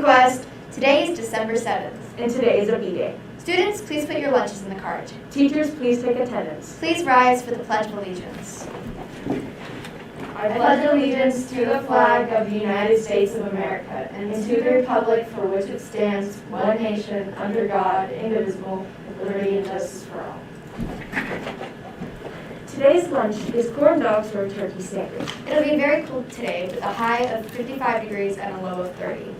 Quest. Today is December 7th. And today is a B-Day. Students, please put your lunches in the cart. Teachers, please take attendance. Please rise for the Pledge of Allegiance. I pledge allegiance to the flag of the United States of America and to the republic for which it stands, one nation, under God, indivisible, with liberty and justice for all. Today's lunch is corn dogs or turkey sandwich. It'll be very cold today with a high of 55 degrees and a low of 30.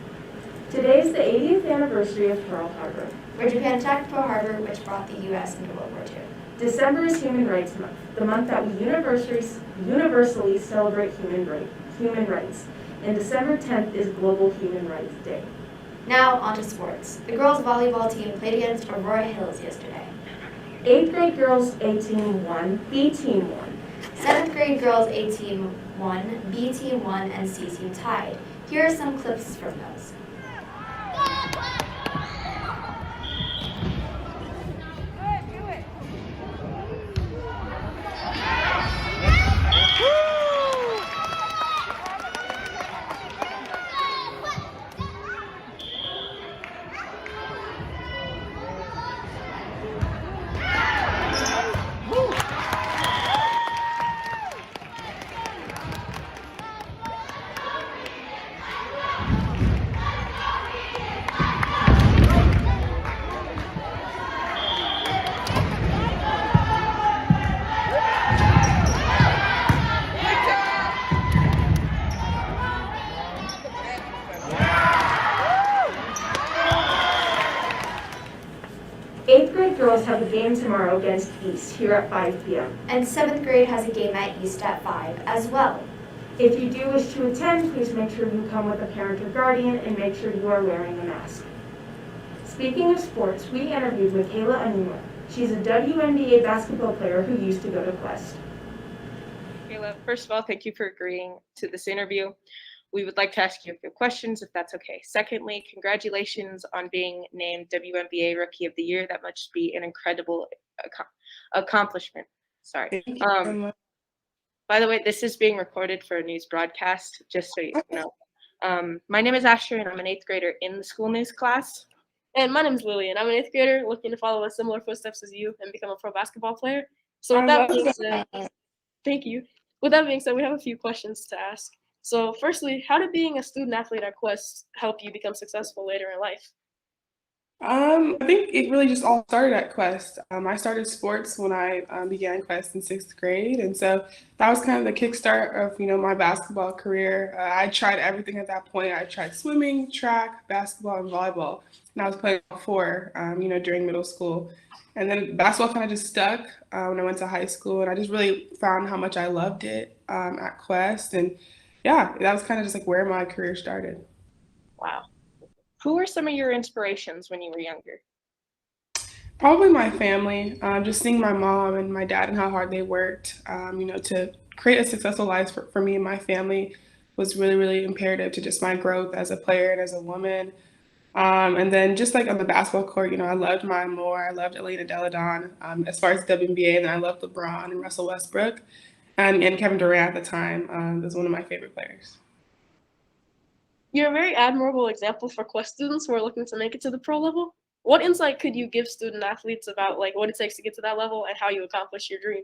Today is the 80th anniversary of Pearl Harbor, where Japan attacked Pearl Harbor, which brought the U.S. into World War II. December is Human Rights Month, the month that we universally celebrate human rights. And December 10th is Global Human Rights Day. Now on to sports. The girls' volleyball team played against Aurora Hills yesterday. 8th grade girls A team won, B team won. 7th grade girls A team won, B team won, and C team tied. Here are some clips from those. Girls have a game tomorrow against East here at 5 p.m. And 7th grade has a game at East at 5 as well. If you do wish to attend, please make sure you come with a parent or guardian and make sure you are wearing a mask. Speaking of sports, we interviewed Michaela Anuma. She's a WNBA basketball player who used to go to Quest. Michaela, first of all, thank you for agreeing to this interview. We would like to ask you a few questions, if that's okay. Secondly, congratulations on being named WNBA Rookie of the Year. That must be an incredible accomplishment. Sorry. By the way, this is being recorded for a news broadcast, just so you know. My name is Asher, and I'm an 8th grader in the school news class. And my name is Lillian. I'm an 8th grader looking to follow a similar footsteps as you and become a pro basketball player. So with that being said, thank you. With that being said, we have a few questions to ask. So firstly, how did being a student athlete at Quest help you become successful later in life? I think it really just all started at Quest. I started sports when I began Quest in 6th grade, and so that was kind of the kickstart of my basketball career. I tried everything at that point. I tried swimming, track, basketball, and volleyball, and I was playing all four, during middle school. And then basketball kind of just stuck when I went to high school, and I just really found how much I loved it at Quest, and yeah, that was kind of just like where my career started. Wow. Who were some of your inspirations when you were younger? Probably my family, just seeing my mom and my dad and how hard they worked, to create a successful life for me and my family was really, really imperative to just my growth as a player and as a woman. And then just like on the basketball court, I loved Maya Moore, I loved Elena Delle Donne, as far as WNBA, and then I loved LeBron and Russell Westbrook. And Kevin Durant at the time was one of my favorite players. You're a very admirable example for Quest students who are looking to make it to the pro level. What insight could you give student athletes about what it takes to get to that level and how you accomplish your dream?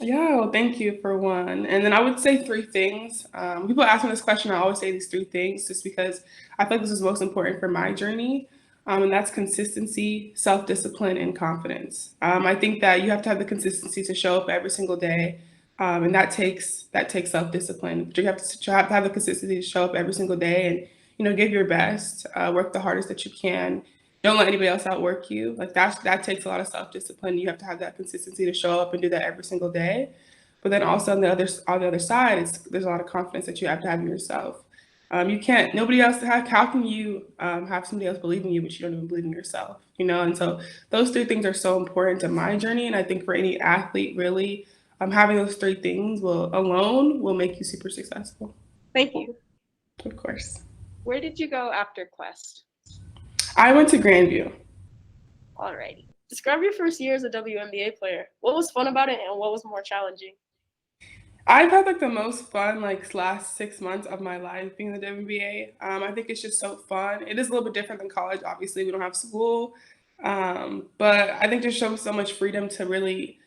Yeah, well, thank you for one. And then I would say three things. People ask me this question, I always say these three things just because I feel like this is most important for my journey. And that's consistency, self-discipline, and confidence. I think that you have to have the consistency to show up every single day. And that takes self-discipline. But you have to have the consistency to show up every single day and give your best, work the hardest that you can. Don't let anybody else outwork you. Like that takes a lot of self-discipline. You have to have that consistency to show up and do that every single day. But then also on the other side, there's a lot of confidence that you have to have in yourself. You can't. Nobody else. How can you have somebody else believe in you, but you don't even believe in yourself? And so those three things are so important to my journey, and I think for any athlete, really, having those three things will make you super successful. Thank you. Of course. Where did you go after Quest? I went to Grandview. Alrighty. Describe your first year as a WNBA player. What was fun about it and what was more challenging? I've had like the most fun like last 6 months of my life being in the WNBA. I think it's just so fun. It is a little bit different than college. Obviously, we don't have school, but I think there's so much freedom to really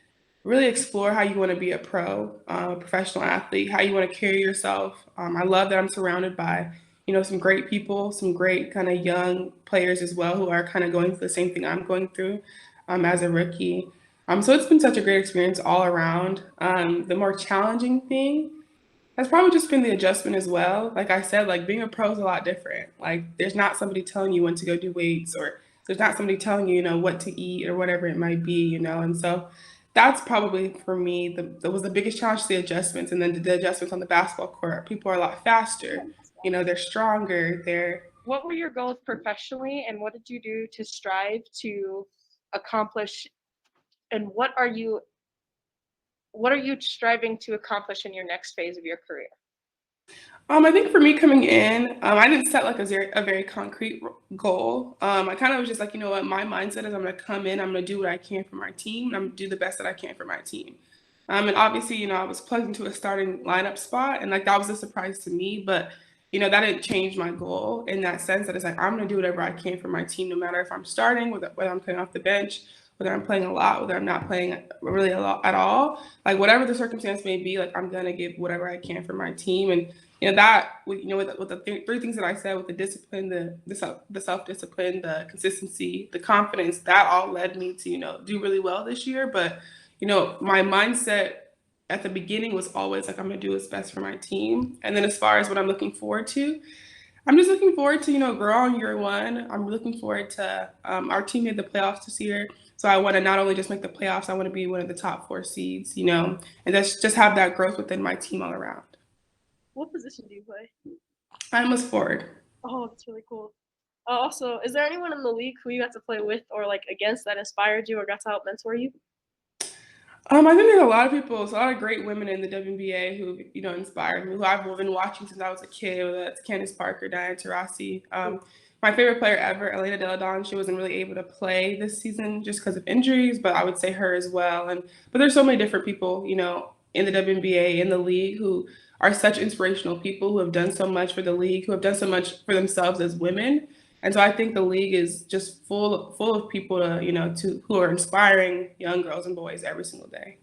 explore how you want to be a professional athlete, how you want to carry yourself. I love that I'm surrounded by, some great people, some great kind of young players as well who are kind of going through the same thing I'm going through as a rookie. So it's been such a great experience all around. The more challenging thing has probably just been the adjustment as well. Like I said, like being a pro is a lot different. Like there's not somebody telling you when to go do weights, or there's not somebody telling you, what to eat or whatever it might be. And so that's probably for me that was the biggest challenge, the adjustments, and then the adjustments on the basketball court. People are a lot faster. They're stronger. What were your goals professionally, and what did you do to strive to accomplish? And what are you striving to accomplish in your next phase of your career? I think for me coming in, I didn't set like a very concrete goal. I kind of was just like, you know what, my mindset is I'm going to come in, I'm going to do what I can for my team, and I'm going to do the best that I can for my team. And obviously, I was plugged into a starting lineup spot, and like that was a surprise to me, but that didn't change my goal in that sense that it's like I'm going to do whatever I can for my team, no matter if I'm starting, whether I'm playing off the bench, whether I'm playing a lot, whether I'm not playing really a lot at all. Like whatever the circumstance may be, like I'm going to give whatever I can for my team. And that with the three things that I said, with the discipline, the self-discipline, the consistency, the confidence, that all led me to do really well this year. But my mindset at the beginning was always like I'm gonna do what's best for my team. And then as far as what I'm looking forward to, I'm just looking forward to grow on year one. I'm looking forward to our team made the playoffs this year, so I want to not only just make the playoffs, I want to be one of the top 4 seeds, and just have that growth within my team all around. What position do you play? I'm a forward. Oh, that's really cool. Also, is there anyone in the league who you got to play with or like against that inspired you or got to help mentor you? I think there's a lot of people, there's a lot of great women in the WNBA who, inspired me, who I've been watching since I was a kid, whether that's Candace Parker, Diana Taurasi. My favorite player ever, Elena Delle Donne, she wasn't really able to play this season just because of injuries, but I would say her as well. But there's so many different people, in the WNBA, in the league, who are such inspirational people, who have done so much for the league, who have done so much for themselves as women. And so I think the league is just full of people who are inspiring young girls and boys every single day.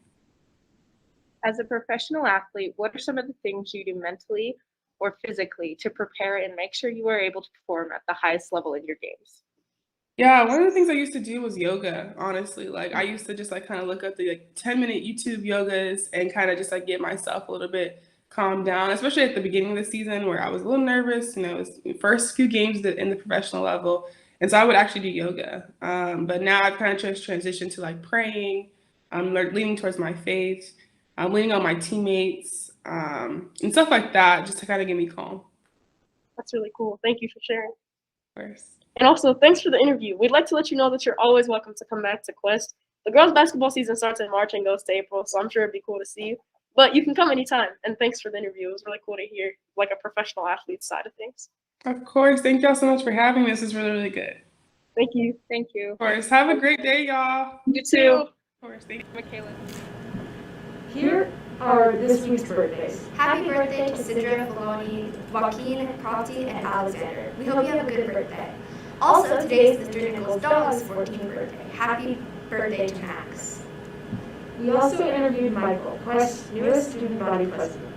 As a professional athlete, what are some of the things you do mentally or physically to prepare and make sure you are able to perform at the highest level in your games? Yeah, one of the things I used to do was yoga, honestly. Like I used to just like kind of look up the 10-minute YouTube yogas and kind of just like get myself a little bit calm down, especially at the beginning of the season where I was a little nervous. It was the first few games in the professional level. And so I would actually do yoga. But now I've kind of just transitioned to like praying. I'm leaning towards my faith. I'm leaning on my teammates and stuff like that, just to kind of get me calm. That's really cool. Thank you for sharing. Of course. And also, thanks for the interview. We'd like to let you know that you're always welcome to come back to Quest. The girls' basketball season starts in March and goes to April, so I'm sure it'd be cool to see you. But you can come anytime, and thanks for the interview. It was really cool to hear like a professional athlete side of things. Of course. Thank y'all so much for having me. This is really, really good. Thank you. Thank you. Of course. Have a great day, y'all. You too. Of course. Thank you. Michaela. Here are this week's birthdays. Happy birthday to Sidra Filoni, Joaquin, Crofty, and Alexander. We hope you have a good birthday. Also, today is Mr. Nichols' dog's 14th birthday. Happy birthday to Max. We also interviewed Michael, Quest's newest student body president.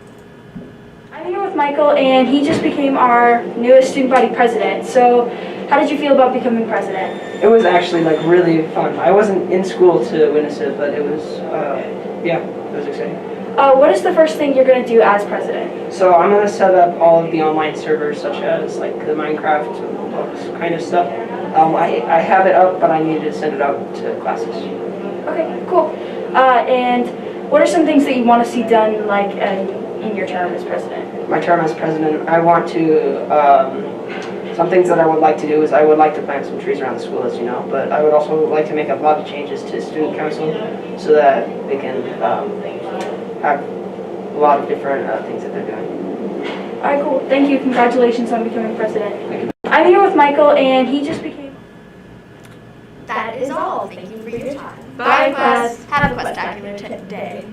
I'm here with Michael, and he just became our newest student body president. So, how did you feel about becoming president? It was actually like really fun. I wasn't in school to witness it, but it was, it was exciting. What is the first thing you're going to do as president? So I'm going to set up all of the online servers, such as like the Minecraft books kind of stuff. I have it up, but I need to send it out to classes. Okay, cool. And what are some things that you want to see done, like in your term as president? My term as president, I want to, some things that I would like to do is I would like to plant some trees around the school, as you know, but I would also like to make a lot of changes to student council so that they can have a lot of different things that they're doing. All right, cool. Thank you. Congratulations on becoming president. I'm here with Michael, and he just became... That is all. Thank you for your time. Bye, class. Have a Quest document day.